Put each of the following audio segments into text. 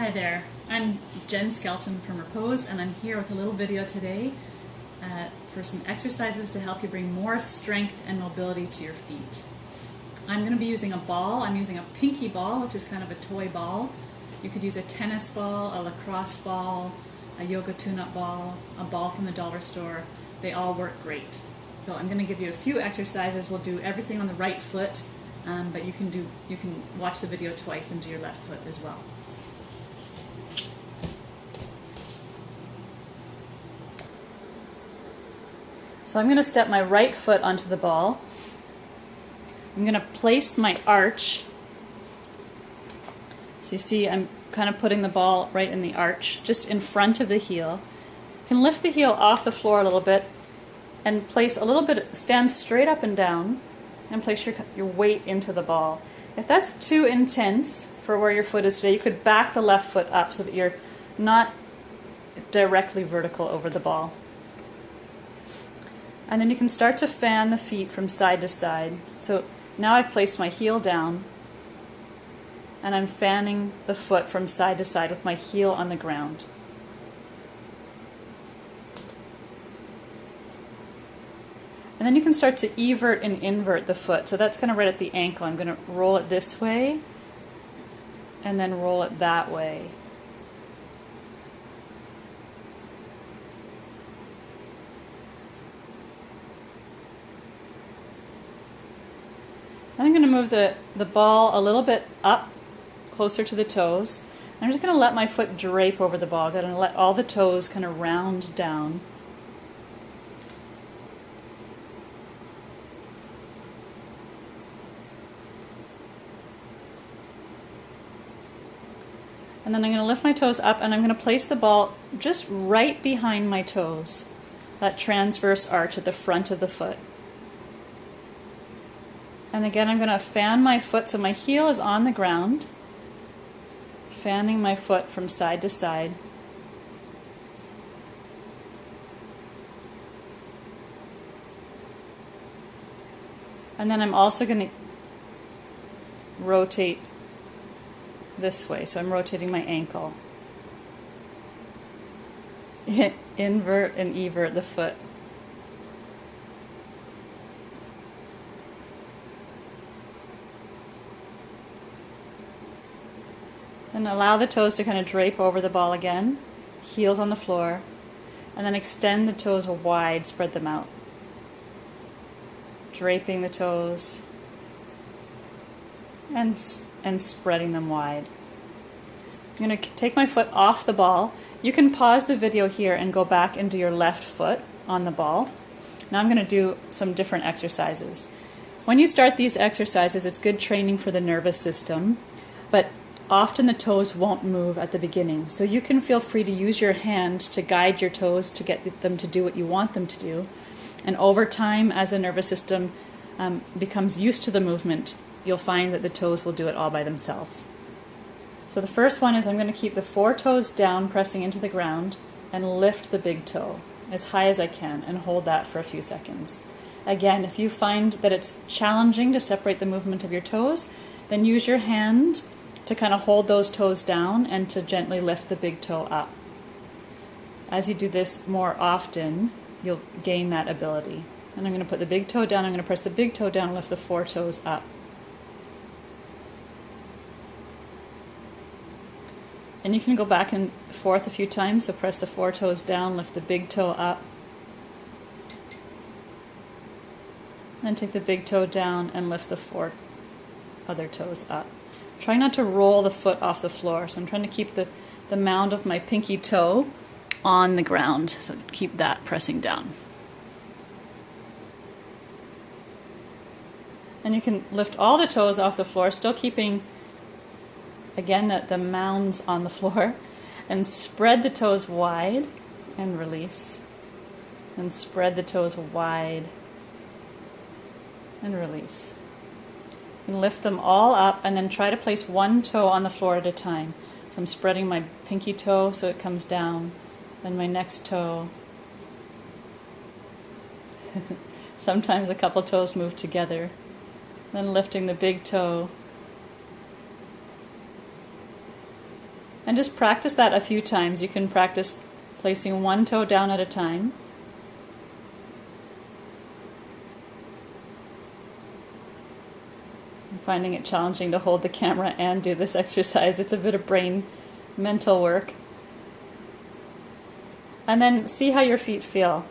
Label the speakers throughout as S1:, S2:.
S1: Hi there, I'm Jen Skelton from Repose, and I'm here with a little video today for some exercises to help you bring more strength and mobility to your feet. I'm going to be using a ball. I'm using a pinky ball, which is kind of a toy ball. You could use a tennis ball, a lacrosse ball, a yoga tune-up ball, a ball from the dollar store. They all work great. So I'm going to give you a few exercises. We'll do everything on the right foot, but you can watch the video twice and do your left foot as well. So I'm going to step my right foot onto the ball. I'm going to place my arch. So you see I'm kind of putting the ball right in the arch, just in front of the heel. You can lift the heel off the floor a little bit and place a little bit, stand straight up and down and place your weight into the ball. If that's too intense for where your foot is today, you could back the left foot up so that you're not directly vertical over the ball. And then you can start to fan the feet from side to side. So now I've placed my heel down and I'm fanning the foot from side to side with my heel on the ground. And then you can start to evert and invert the foot. So that's kind of right at the ankle. I'm going to roll it this way and then roll it that way. Then I'm going to move the ball a little bit up, closer to the toes. I'm just going to let my foot drape over the ball. I'm going to let all the toes kind of round down. And then I'm going to lift my toes up and I'm going to place the ball just right behind my toes, that transverse arch at the front of the foot. And again, I'm going to fan my foot so my heel is on the ground, fanning my foot from side to side. And then I'm also going to rotate this way, so I'm rotating my ankle. Invert and evert the foot. And allow the toes to kind of drape over the ball again, heels on the floor, and then extend the toes wide, spread them out. Draping the toes and spreading them wide. I'm going to take my foot off the ball. You can pause the video here and go back into your left foot on the ball. Now I'm going to do some different exercises. When you start these exercises, it's good training for the nervous system, but often the toes won't move at the beginning. So you can feel free to use your hand to guide your toes to get them to do what you want them to do. And over time, as the nervous system becomes used to the movement, you'll find that the toes will do it all by themselves. So the first one is I'm going to keep the 4 toes down, pressing into the ground, and lift the big toe as high as I can and hold that for a few seconds. Again, if you find that it's challenging to separate the movement of your toes, then use your hand to kind of hold those toes down and to gently lift the big toe up. As you do this more often, you'll gain that ability. And I'm going to put the big toe down, I'm going to press the big toe down and lift the 4 toes up. And you can go back and forth a few times, so press the 4 toes down, lift the big toe up. Then take the big toe down and lift the 4 other toes up. Try not to roll the foot off the floor, so I'm trying to keep the mound of my pinky toe on the ground, so keep that pressing down. And you can lift all the toes off the floor, still keeping, again, the mounds on the floor, and spread the toes wide and release. And spread the toes wide and release. And lift them all up and then try to place one toe on the floor at a time. So I'm spreading my pinky toe so it comes down, then my next toe. Sometimes a couple toes move together. Then lifting the big toe And just practice that a few times. You can practice placing one toe down at a time. I'm finding it challenging to hold the camera and do this exercise. It's a bit of brain mental work. And then see how your feet feel.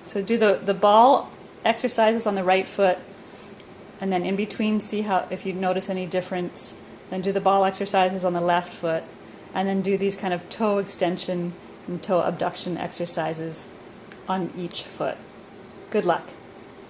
S1: So do the ball exercises on the right foot, and then in between see how, if you notice any difference, then do the ball exercises on the left foot, and then do these kind of toe extension and toe abduction exercises on each foot. Good luck.